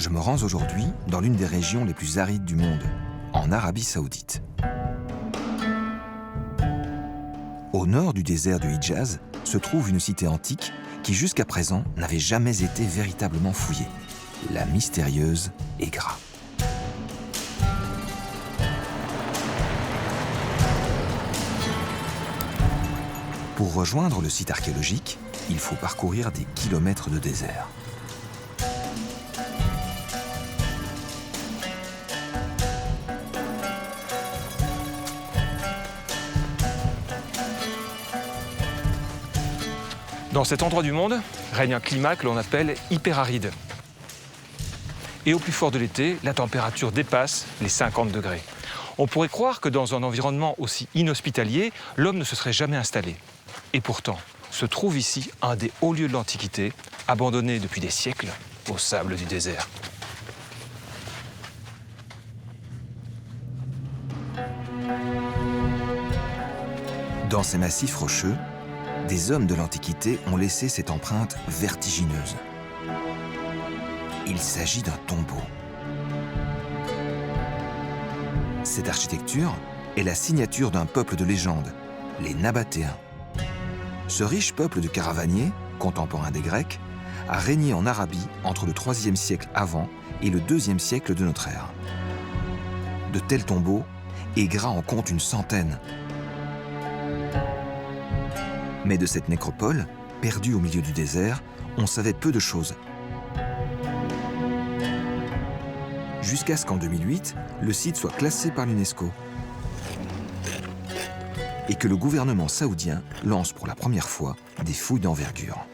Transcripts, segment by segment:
je me rends aujourd'hui dans l'une des régions les plus arides du monde, en Arabie Saoudite. Au nord du désert du Hidjaz se trouve une cité antique qui jusqu'à présent n'avait jamais été véritablement fouillée, la mystérieuse Égra. Pour rejoindre le site archéologique, il faut parcourir des kilomètres de désert. Dans cet endroit du monde règne un climat que l'on appelle hyperaride. Et au plus fort de l'été, la température dépasse les 50 degrés. On pourrait croire que dans un environnement aussi inhospitalier, l'homme ne se serait jamais installé. Et pourtant, se trouve ici un des hauts lieux de l'Antiquité, abandonné depuis des siècles au sable du désert. Dans ces massifs rocheux, des hommes de l'Antiquité ont laissé cette empreinte vertigineuse. Il s'agit d'un tombeau. Cette architecture est la signature d'un peuple de légende, les Nabatéens. Ce riche peuple de caravaniers, contemporain des Grecs, a régné en Arabie entre le IIIe siècle avant et le IIe siècle de notre ère. De tels tombeaux, Égra en compte une centaine. Mais de cette nécropole, perdue au milieu du désert, on savait peu de choses. Jusqu'à ce qu'en 2008, le site soit classé par l'UNESCO et que le gouvernement saoudien lance pour la première fois des fouilles d'envergure.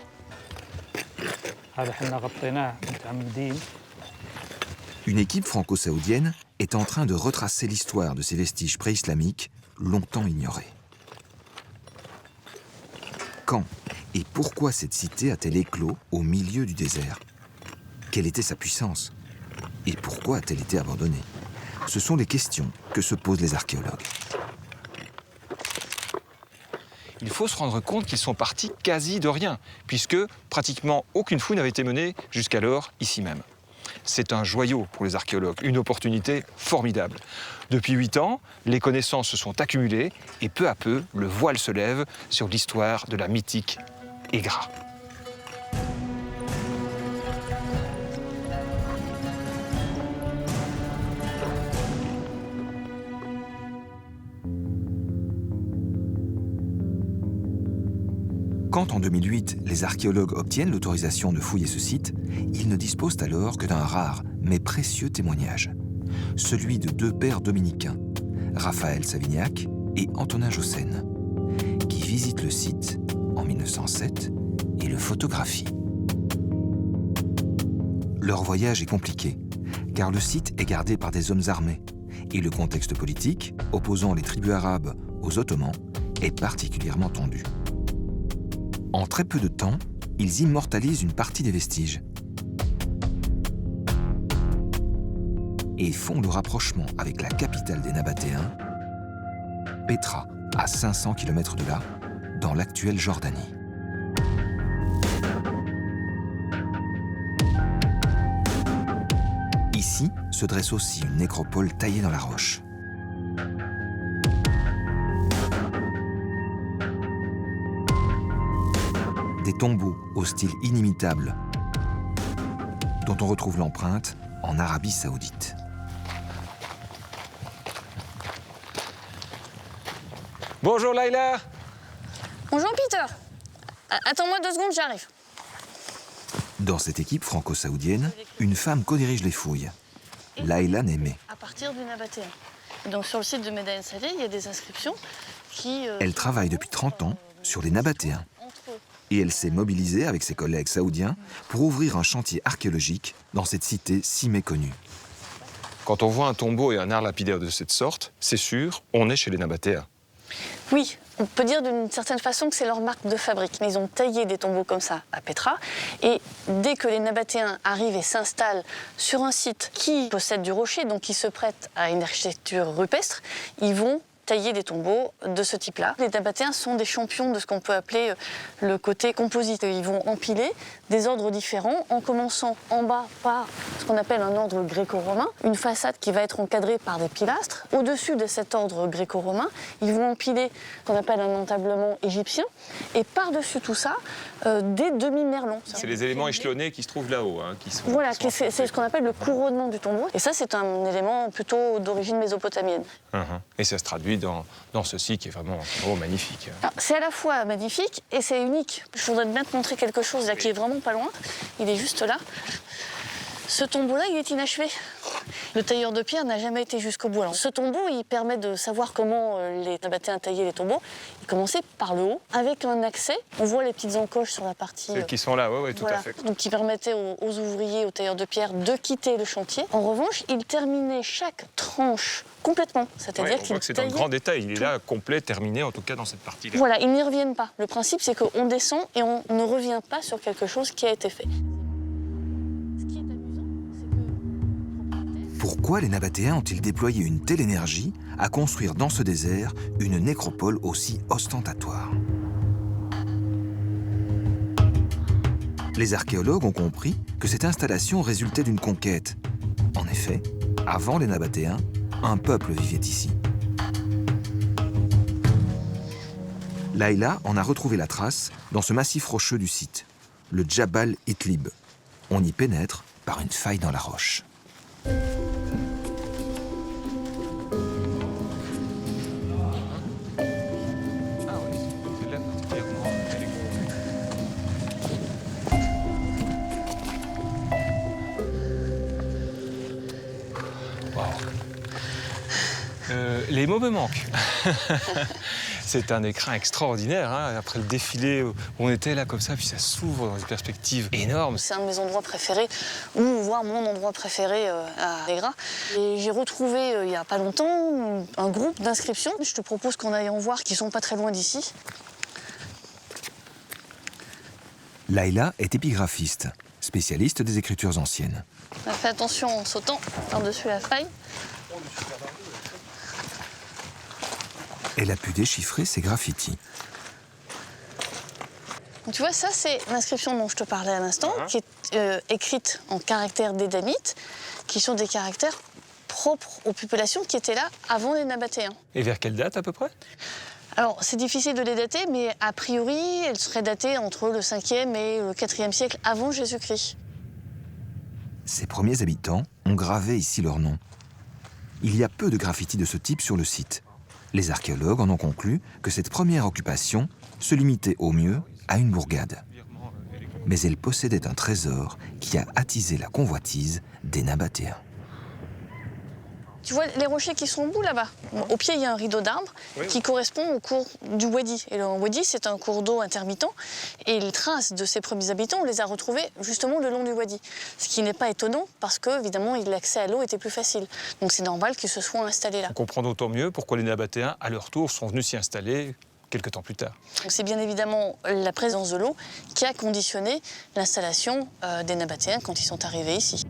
Une équipe franco-saoudienne est en train de retracer l'histoire de ces vestiges préislamiques longtemps ignorés. Quand et pourquoi cette cité a-t-elle éclos au milieu du désert? Quelle était sa puissance? Et pourquoi a-t-elle été abandonnée? Ce sont les questions que se posent les archéologues. Il faut se rendre compte qu'ils sont partis quasi de rien, puisque pratiquement aucune fouille n'avait été menée jusqu'alors ici même. C'est un joyau pour les archéologues, une opportunité formidable. Depuis 8 ans, les connaissances se sont accumulées et peu à peu, le voile se lève sur l'histoire de la mythique Égra. Quand en 2008, les archéologues obtiennent l'autorisation de fouiller ce site, ils ne disposent alors que d'un rare mais précieux témoignage. Celui de 2 pères dominicains, Raphaël Savignac et Antonin Jossen, qui visitent le site en 1907 et le photographient. Leur voyage est compliqué, car le site est gardé par des hommes armés, et le contexte politique, opposant les tribus arabes aux Ottomans, est particulièrement tendu. En très peu de temps, ils immortalisent une partie des vestiges et font le rapprochement avec la capitale des Nabatéens, Pétra, à 500 km de là, dans l'actuelle Jordanie. Ici se dresse aussi une nécropole taillée dans la roche. Des tombeaux au style inimitable, dont on retrouve l'empreinte en Arabie Saoudite. Bonjour Laïla. Bonjour Peter. Attends-moi 2 secondes, j'arrive. Dans cette équipe franco-saoudienne, une femme co-dirige les fouilles, Laïla Némé. À partir du Nabatéen. Donc sur le site de Médine Salé, il y a des inscriptions qui... Elle travaille depuis 30 ans sur les Nabatéens. Et elle s'est mobilisée avec ses collègues saoudiens pour ouvrir un chantier archéologique dans cette cité si méconnue. Quand on voit un tombeau et un art lapidaire de cette sorte, c'est sûr, on est chez les Nabatéens. Oui, on peut dire d'une certaine façon que c'est leur marque de fabrique. Mais ils ont taillé des tombeaux comme ça à Pétra. Et dès que les Nabatéens arrivent et s'installent sur un site qui possède du rocher, donc qui se prête à une architecture rupestre, ils vont tailler des tombeaux de ce type-là. Les Nabatéens sont des champions de ce qu'on peut appeler le côté composite. Ils vont empiler des ordres différents, en commençant en bas par ce qu'on appelle un ordre gréco-romain, une façade qui va être encadrée par des pilastres. Au-dessus de cet ordre gréco-romain, ils vont empiler ce qu'on appelle un entablement égyptien, et par-dessus tout ça, des demi-merlons. C'est les éléments échelonnés qui se trouvent là-haut. Hein, voilà, c'est ce qu'on appelle le couronnement du tombeau. Et ça, c'est un élément plutôt d'origine mésopotamienne. Et ça se traduit dans ceci qui est vraiment magnifique. C'est à la fois magnifique et c'est unique. Je voudrais bien te montrer quelque chose là qui est vraiment pas loin. Il est juste là. Ce tombeau-là, il est inachevé. Le tailleur de pierre n'a jamais été jusqu'au bout. Alors, ce tombeau, il permet de savoir comment les Nabatéens taillaient les tombeaux. Il commençait par le haut, avec un accès. On voit les petites encoches sur la partie... Celles qui sont là, oui, tout voilà. à fait. Donc, qui permettait aux ouvriers, aux tailleurs de pierre, de quitter le chantier. En revanche, il terminait chaque tranche complètement. C'est-à-dire on voit que c'est dans le grand détail. Il est là, complet, terminé, en tout cas dans cette partie-là. Voilà, ils n'y reviennent pas. Le principe, c'est qu'on descend et on ne revient pas sur quelque chose qui a été fait. Pourquoi les Nabatéens ont-ils déployé une telle énergie à construire dans ce désert une nécropole aussi ostentatoire? Les archéologues ont compris que cette installation résultait d'une conquête. En effet, avant les Nabatéens, un peuple vivait ici. Layla en a retrouvé la trace dans ce massif rocheux du site, le Djabal Itlib. On y pénètre par une faille dans la roche. Les mots me manquent. C'est un écrin extraordinaire, hein, après le défilé où on était là comme ça, puis ça s'ouvre dans une perspective énorme. C'est un de mes endroits préférés, ou voire mon endroit préféré à Aigra. Et j'ai retrouvé il n'y a pas longtemps un groupe d'inscriptions. Je te propose qu'on aille en voir, qui sont pas très loin d'ici. Layla est épigraphiste, spécialiste des écritures anciennes. Fais attention en sautant par-dessus la faille. Elle a pu déchiffrer ces graffitis. Donc, tu vois, ça, c'est l'inscription dont je te parlais à l'instant, qui est écrite en caractères d'édamites, qui sont des caractères propres aux populations qui étaient là avant les Nabatéens. Et vers quelle date à peu près? Alors, c'est difficile de les dater, mais a priori, elles seraient datées entre le 5e et le 4e siècle avant Jésus-Christ. Ces premiers habitants ont gravé ici leur nom. Il y a peu de graffitis de ce type sur le site. Les archéologues en ont conclu que cette première occupation se limitait au mieux à une bourgade. Mais elle possédait un trésor qui a attisé la convoitise des Nabatéens. Tu vois les rochers qui sont au bout là-bas? Au pied, il y a un rideau d'arbres qui correspond au cours du Wadi. Et le Wadi, c'est un cours d'eau intermittent. Et les traces de ces premiers habitants, on les a retrouvées justement le long du Wadi. Ce qui n'est pas étonnant parce que, évidemment, l'accès à l'eau était plus facile. Donc c'est normal qu'ils se soient installés là. On comprend d'autant mieux pourquoi les Nabatéens, à leur tour, sont venus s'y installer quelques temps plus tard. C'est bien évidemment la présence de l'eau qui a conditionné l'installation des Nabatéens quand ils sont arrivés ici.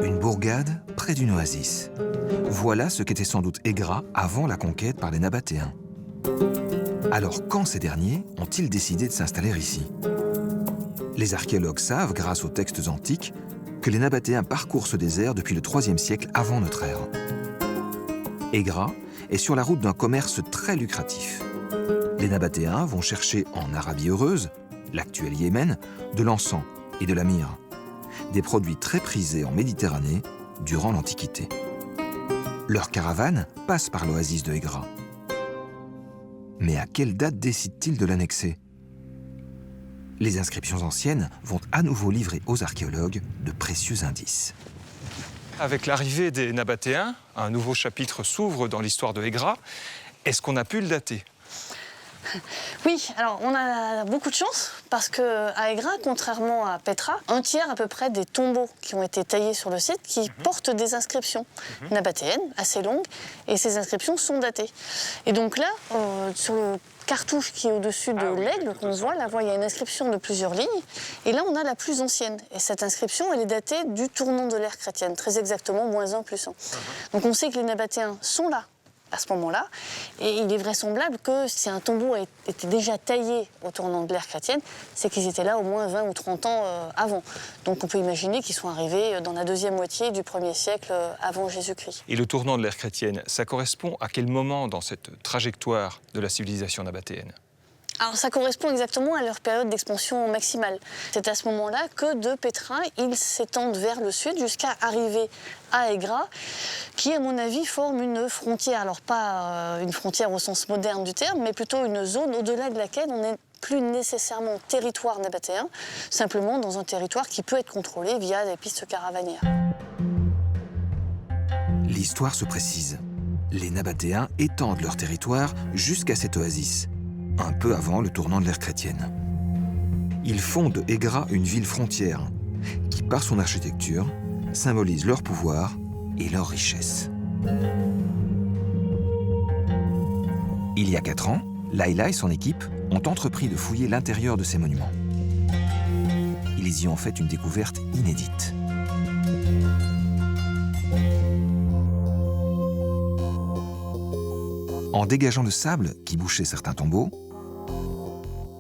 Une bourgade près d'une oasis. Voilà ce qu'était sans doute Aigra avant la conquête par les Nabatéens. Alors quand ces derniers ont-ils décidé de s'installer ici? Les archéologues savent, grâce aux textes antiques, que les Nabatéens parcourent ce désert depuis le IIIe siècle avant notre ère. Aigra est sur la route d'un commerce très lucratif. Les Nabatéens vont chercher en Arabie heureuse, l'actuel Yémen, de l'encens et de la myrrhe. Des produits très prisés en Méditerranée durant l'Antiquité. Leur caravane passe par l'oasis de Aigra. Mais à quelle date décident-ils de l'annexer? Les inscriptions anciennes vont à nouveau livrer aux archéologues de précieux indices. Avec l'arrivée des Nabatéens, un nouveau chapitre s'ouvre dans l'histoire de Aigra. Est-ce qu'on a pu le dater? Oui, alors on a beaucoup de chance parce qu'à Aigra, contrairement à Petra, un tiers à peu près des tombeaux qui ont été taillés sur le site qui portent des inscriptions nabatéennes assez longues et ces inscriptions sont datées. Et donc là, sur le cartouche qui est au-dessus de l'aigle qu'on voit, là, il y a une inscription de plusieurs lignes et là on a la plus ancienne. Et cette inscription, elle est datée du tournant de l'ère chrétienne, très exactement -1 + 1. Donc on sait que les nabatéens sont là à ce moment-là, et il est vraisemblable que si un tombeau était déjà taillé au tournant de l'ère chrétienne, c'est qu'ils étaient là au moins 20 ou 30 ans avant. Donc on peut imaginer qu'ils sont arrivés dans la deuxième moitié du 1er siècle avant Jésus-Christ. Et le tournant de l'ère chrétienne, ça correspond à quel moment dans cette trajectoire de la civilisation nabatéenne? Alors ça correspond exactement à leur période d'expansion maximale. C'est à ce moment-là que de Petra, ils s'étendent vers le sud jusqu'à arriver à Aigra, qui à mon avis forme une frontière. Alors pas une frontière au sens moderne du terme, mais plutôt une zone au-delà de laquelle on n'est plus nécessairement territoire nabatéen, simplement dans un territoire qui peut être contrôlé via des pistes caravanières. L'histoire se précise. Les Nabatéens étendent leur territoire jusqu'à cette oasis, un peu avant le tournant de l'ère chrétienne. Ils font de Aigra une ville frontière qui, par son architecture, symbolise leur pouvoir et leur richesse. Il y a 4 ans, Laïla et son équipe ont entrepris de fouiller l'intérieur de ces monuments. Ils y ont fait une découverte inédite. En dégageant le sable qui bouchait certains tombeaux,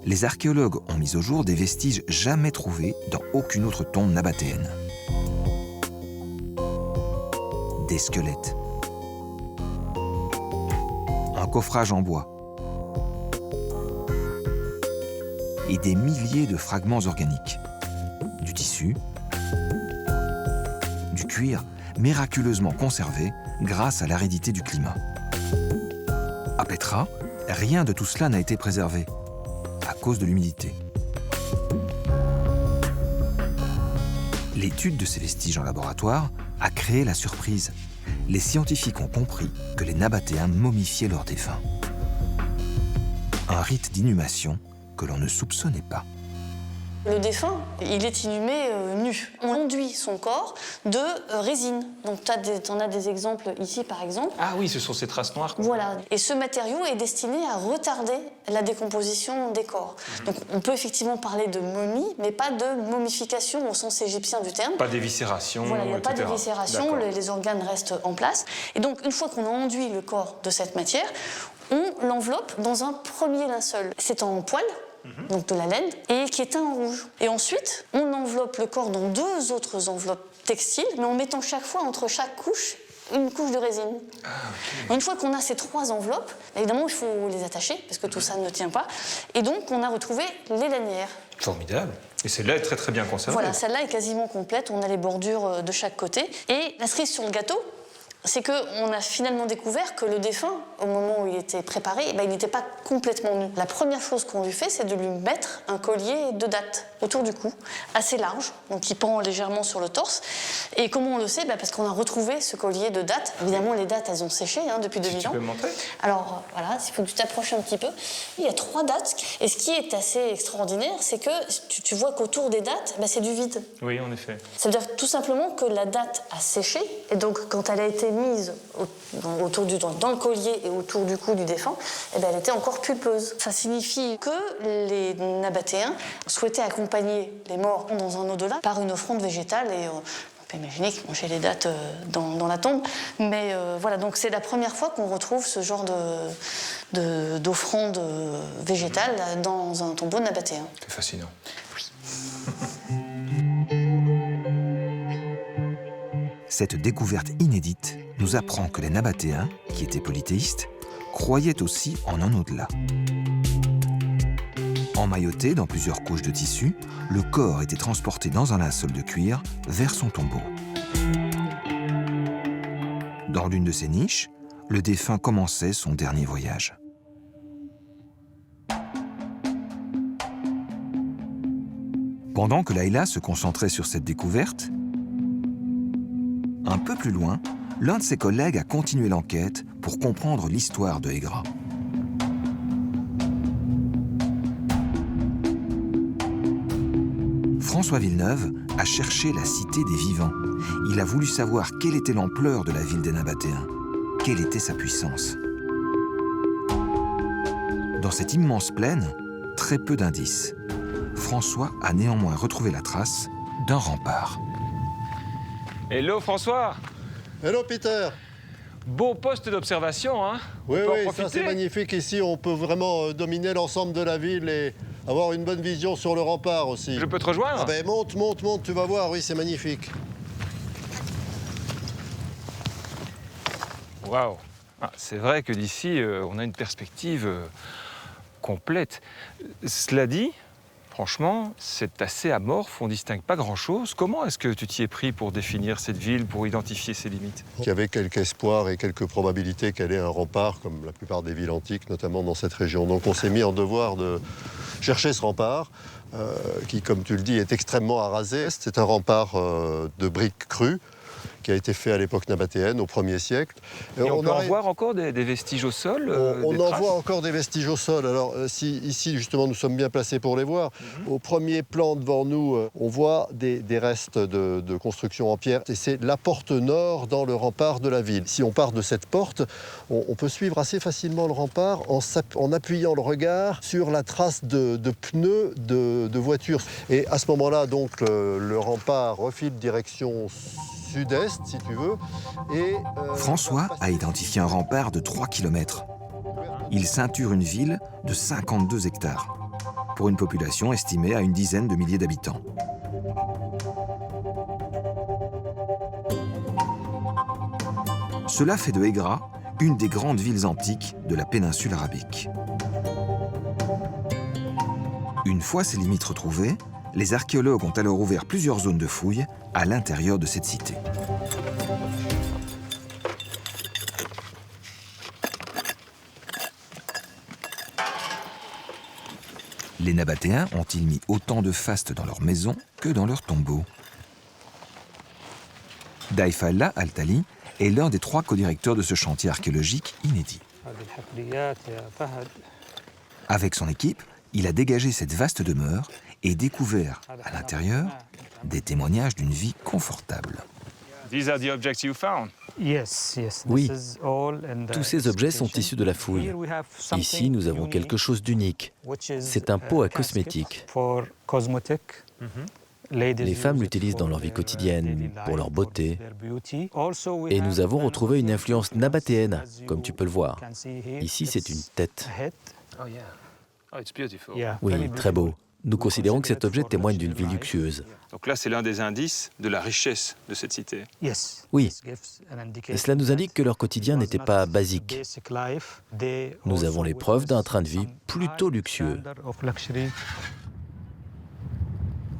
les archéologues ont mis au jour des vestiges jamais trouvés dans aucune autre tombe nabatéenne. Des squelettes, un coffrage en bois et des milliers de fragments organiques, du tissu, du cuir miraculeusement conservé grâce à l'aridité du climat. À Petra, rien de tout cela n'a été préservé, à cause de l'humidité. L'étude de ces vestiges en laboratoire a créé la surprise. Les scientifiques ont compris que les Nabatéens momifiaient leurs défunts. Un rite d'inhumation que l'on ne soupçonnait pas. Le défunt, il est inhumé nu. On enduit son corps de résine. Donc tu en as des exemples ici, par exemple. Ah oui, ce sont ces traces noires. Voilà. Et ce matériau est destiné à retarder la décomposition des corps. Donc on peut effectivement parler de momie, mais pas de momification au sens égyptien du terme. Pas d'éviscération, voilà, il n'y a pas etc. d'éviscération, les organes restent en place. Et donc une fois qu'on a enduit le corps de cette matière, on l'enveloppe dans un premier linceul. C'est en poil, donc de la laine, et qui est teint en rouge. Et ensuite, on enveloppe le corps dans 2 autres enveloppes textiles, mais en mettant chaque fois entre chaque couche une couche de résine. Ah, okay. Une fois qu'on a ces 3 enveloppes, évidemment, il faut les attacher, parce que tout ça ne tient pas. Et donc, on a retrouvé les lanières. Formidable. Et celle-là est très très bien conservée. Voilà, celle-là est quasiment complète. On a les bordures de chaque côté. Et la cerise sur le gâteau, c'est qu'on a finalement découvert que le défunt, au moment où il était préparé, il n'était pas complètement nu. La première chose qu'on lui fait, c'est de lui mettre un collier de dattes autour du cou, assez large, donc qui pend légèrement sur le torse. Et comment on le sait? Parce qu'on a retrouvé ce collier de dattes. Évidemment, les dattes, elles ont séché depuis 2000 ans. Tu peux me montrer? Alors, voilà, il faut que tu t'approches un petit peu. Il y a 3 dattes. Et ce qui est assez extraordinaire, c'est que tu vois qu'autour des dattes, c'est du vide. Oui, en effet. Ça veut dire tout simplement que la date a séché. Et donc, quand elle a été mise dans le collier et autour du cou du défunt, elle était encore pulpeuse. Ça signifie que les Nabatéens souhaitaient accompagner les morts dans un au-delà par une offrande végétale. Et on peut imaginer qu'ils mangeaient les dattes dans la tombe. Mais voilà, donc c'est la première fois qu'on retrouve ce genre d'offrande végétale dans un tombeau nabatéen. C'est fascinant. Cette découverte inédite nous apprend que les Nabatéens, qui étaient polythéistes, croyaient aussi en un au-delà. Emmailloté dans plusieurs couches de tissu, le corps était transporté dans un linceul de cuir vers son tombeau. Dans l'une de ces niches, le défunt commençait son dernier voyage. Pendant que Laïla se concentrait sur cette découverte, un peu plus loin, l'un de ses collègues a continué l'enquête pour comprendre l'histoire de Aigra. François Villeneuve a cherché la cité des vivants. Il a voulu savoir quelle était l'ampleur de la ville des Nabatéens, quelle était sa puissance. Dans cette immense plaine, très peu d'indices. François a néanmoins retrouvé la trace d'un rempart. Hello François! Hello Peter! Beau poste d'observation, hein? Oui, On peut en oui, ça profiter. c'est magnifique ici. On peut vraiment dominer l'ensemble de la ville et avoir une bonne vision sur le rempart aussi. Je peux te rejoindre? Ah ben monte, monte, monte, tu vas voir, oui, c'est magnifique. Waouh! Ah, c'est vrai que d'ici, on a une perspective complète. Cela dit, franchement, c'est assez amorphe, on ne distingue pas grand-chose. Comment est-ce que tu t'y es pris pour définir cette ville, pour identifier ses limites? Il y avait quelques espoirs et quelques probabilités qu'elle ait un rempart, comme la plupart des villes antiques, notamment dans cette région. Donc on s'est mis en devoir de chercher ce rempart, qui, comme tu le dis, est extrêmement arasé. C'est un rempart de briques crues, qui a été fait à l'époque nabatéenne, au 1er siècle. Et on peut en voir encore des vestiges au sol? On des en traces voit encore des vestiges au sol. Alors, si ici, justement, nous sommes bien placés pour les voir, au premier plan devant nous, on voit des restes de construction en pierre. Et c'est la porte nord dans le rempart de la ville. Si on part de cette porte, on peut suivre assez facilement le rempart en appuyant le regard sur la trace de pneus de voitures. Et à ce moment-là, donc, le rempart refile direction sud-est, si tu veux. Et, François a identifié un rempart de 3 km. Il ceinture une ville de 52 hectares, pour une population estimée à une dizaine de milliers d'habitants. Cela fait de Aigra une des grandes villes antiques de la péninsule arabique. Une fois ses limites retrouvées, les archéologues ont alors ouvert plusieurs zones de fouilles à l'intérieur de cette cité. Les Nabatéens ont-ils mis autant de fastes dans leurs maisons que dans leurs tombeaux? Daïfallah Al-Tali est l'un des 3 co-directeurs de ce chantier archéologique inédit. Avec son équipe, il a dégagé cette vaste demeure et découvert, à l'intérieur, des témoignages d'une vie confortable. These are the objects you found. Oui, tous ces objets sont issus de la fouille. Ici, nous avons quelque chose d'unique. C'est un pot à cosmétiques. Les femmes l'utilisent dans leur vie quotidienne, pour leur beauté. Et nous avons retrouvé une influence nabatéenne, comme tu peux le voir. Ici, c'est une tête. Oh yeah. Oh, it's beautiful. Oui, très beau. Nous considérons que cet objet témoigne d'une vie luxueuse. Donc là, c'est l'un des indices de la richesse de cette cité. Oui, et cela nous indique que leur quotidien n'était pas basique. Nous avons les preuves d'un train de vie plutôt luxueux.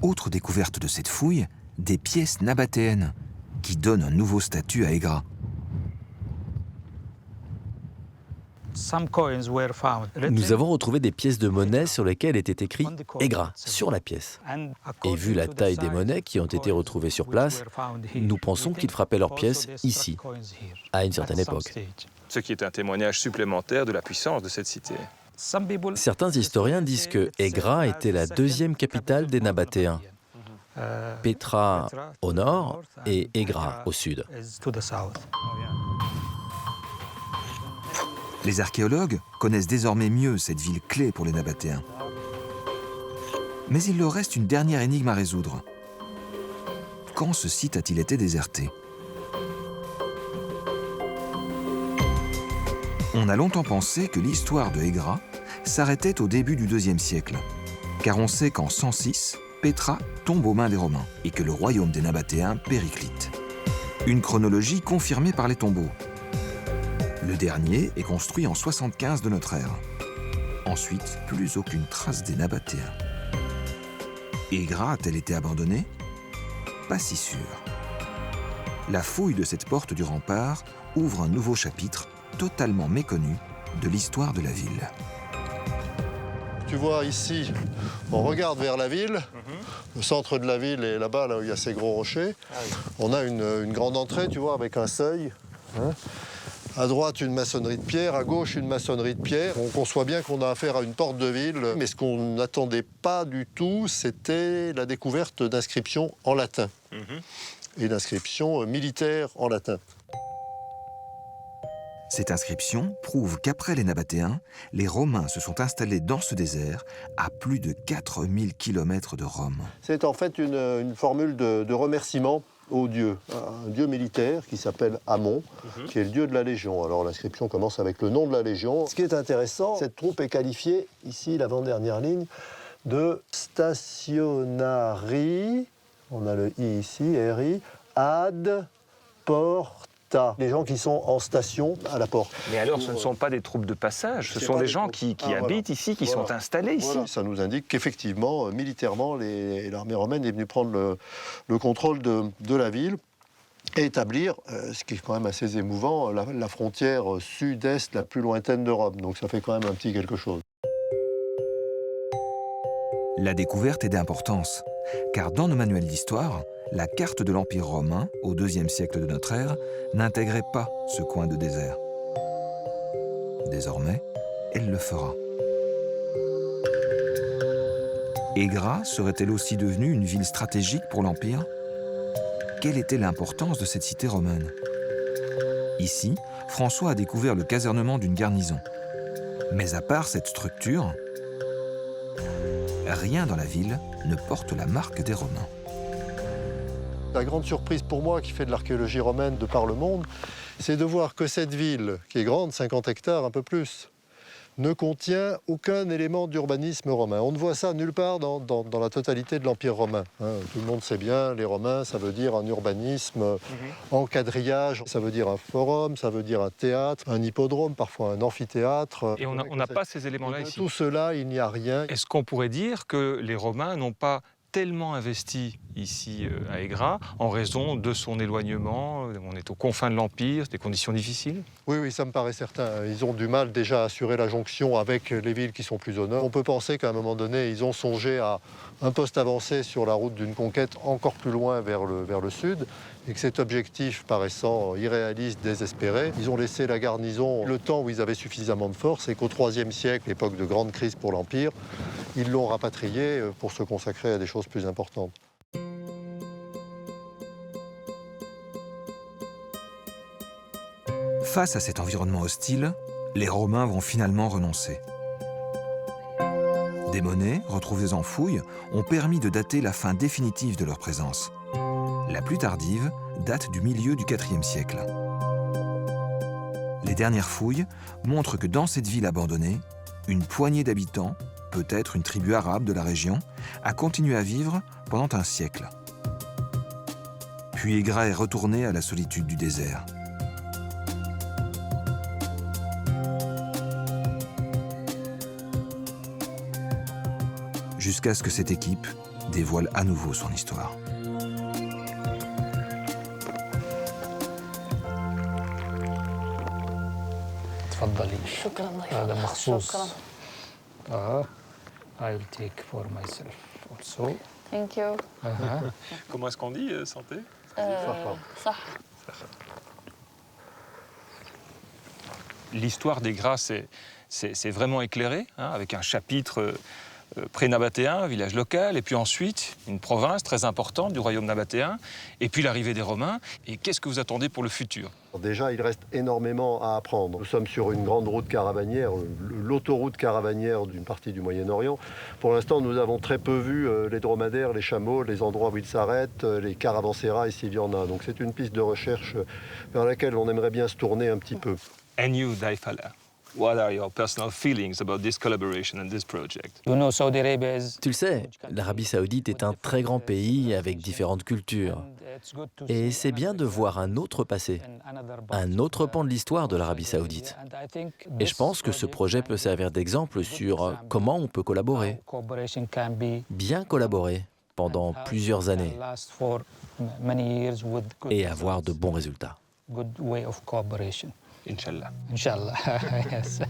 Autre découverte de cette fouille, des pièces nabatéennes qui donnent un nouveau statut à Aigra. Nous avons retrouvé des pièces de monnaie sur lesquelles était écrit « Aigra » sur la pièce. Et vu la taille des monnaies qui ont été retrouvées sur place, nous pensons qu'ils frappaient leurs pièces ici, à une certaine époque. Ce qui est un témoignage supplémentaire de la puissance de cette cité. Certains historiens disent que Aigra était la 2e capitale des Nabatéens. Petra au nord et Aigra au sud. Les archéologues connaissent désormais mieux cette ville clé pour les Nabatéens. Mais il leur reste une dernière énigme à résoudre. Quand ce site a-t-il été déserté? On a longtemps pensé que l'histoire de Aigra s'arrêtait au début du IIe siècle, car on sait qu'en 106, Petra tombe aux mains des Romains et que le royaume des Nabatéens périclite. Une chronologie confirmée par les tombeaux. Le dernier est construit en 75 de notre ère. Ensuite, plus aucune trace des Nabatéens. Aigra a-t-elle été abandonnée? Pas si sûr. La fouille de cette porte du rempart ouvre un nouveau chapitre totalement méconnu de l'histoire de la ville. Tu vois ici, on regarde vers la ville. Le centre de la ville est là-bas, là où il y a ces gros rochers. On a une grande entrée, tu vois, avec un seuil. À droite, une maçonnerie de pierre, à gauche, une maçonnerie de pierre. On conçoit bien qu'on a affaire à une porte de ville, mais ce qu'on n'attendait pas du tout, c'était la découverte d'inscriptions en latin et d'inscriptions militaires en latin. Cette inscription prouve qu'après les Nabatéens, les Romains se sont installés dans ce désert à plus de 4000 km de Rome. C'est en fait une formule de remerciement au dieu, un dieu militaire qui s'appelle Amon, qui est le dieu de la Légion. Alors l'inscription commence avec le nom de la Légion. Ce qui est intéressant, cette troupe est qualifiée, ici l'avant-dernière ligne, de stationari, on a le i ici, ri, ad porta. Les gens qui sont en station à la porte. Mais alors, ce ne sont pas des troupes de passage, ce sont des gens qui habitent ici, qui sont installés ici. Voilà. Ça nous indique qu'effectivement, militairement, l'armée romaine est venue prendre le contrôle de la ville et établir, ce qui est quand même assez émouvant, la frontière sud-est la plus lointaine de Rome. Donc ça fait quand même un petit quelque chose. La découverte est d'importance, car dans nos manuels d'histoire, la carte de l'Empire romain, au IIe siècle de notre ère, n'intégrait pas ce coin de désert. Désormais, elle le fera. Égra serait-elle aussi devenue une ville stratégique pour l'Empire? Quelle était l'importance de cette cité romaine? Ici, François a découvert le casernement d'une garnison. Mais à part cette structure, rien dans la ville ne porte la marque des Romains. La grande surprise pour moi qui fait de l'archéologie romaine de par le monde, c'est de voir que cette ville, qui est grande, 50 hectares, un peu plus, ne contient aucun élément d'urbanisme romain. On ne voit ça nulle part dans la totalité de l'Empire romain. Tout le monde sait bien, les Romains, ça veut dire un urbanisme en quadrillage, ça veut dire un forum, ça veut dire un théâtre, un hippodrome, parfois un amphithéâtre. Et on n'a pas ces éléments-là ici. Tout cela, il n'y a rien. Est-ce qu'on pourrait dire que les Romains n'ont pas tellement investi ici à Égra en raison de son éloignement? On est aux confins de l'Empire, des conditions difficiles. Oui, ça me paraît certain. Ils ont du mal déjà à assurer la jonction avec les villes qui sont plus au nord. On peut penser qu'à un moment donné, ils ont songé à un poste avancé sur la route d'une conquête encore plus loin vers le sud, et que cet objectif paraissant irréaliste, désespéré, ils ont laissé la garnison le temps où ils avaient suffisamment de force, et qu'au IIIe siècle, époque de grande crise pour l'Empire, ils l'ont rapatrié pour se consacrer à des choses plus importantes. Face à cet environnement hostile, les Romains vont finalement renoncer. Des monnaies, retrouvées en fouilles, ont permis de dater la fin définitive de leur présence. La plus tardive date du milieu du IVe siècle. Les dernières fouilles montrent que dans cette ville abandonnée, une poignée d'habitants, peut-être une tribu arabe de la région, a continué à vivre pendant un siècle. Puis Égra est retourné à la solitude du désert. Jusqu'à ce que cette équipe dévoile à nouveau son histoire. تفضلي. شكرا هذا مخصوص. شكرا. I'll take for myself also. Thank you. Comment est-ce qu'on dit santé? صح. L'histoire d'Égra, c'est vraiment éclairé, avec un chapitre pré-nabatéen, village local, et puis ensuite une province très importante du royaume nabatéen, et puis l'arrivée des Romains. Et qu'est-ce que vous attendez pour le futur? Déjà, il reste énormément à apprendre. Nous sommes sur une grande route caravanière, l'autoroute caravanière d'une partie du Moyen-Orient. Pour l'instant, nous avons très peu vu les dromadaires, les chameaux, les endroits où ils s'arrêtent, les caravansérails s'il y en a. Donc c'est une piste de recherche vers laquelle on aimerait bien se tourner un petit peu. And you, Daifala, what are your personal feelings about this collaboration and this project? You know, Saudi Arabia is... Tu le sais, l'Arabie saoudite est un très grand pays avec différentes cultures. Et c'est bien de voir un autre passé, un autre pan de l'histoire de l'Arabie saoudite. Et je pense que ce projet peut servir d'exemple sur comment on peut collaborer, bien collaborer pendant plusieurs années et avoir de bons résultats. Good way of cooperation. Inch'Allah. Inshallah. Yes.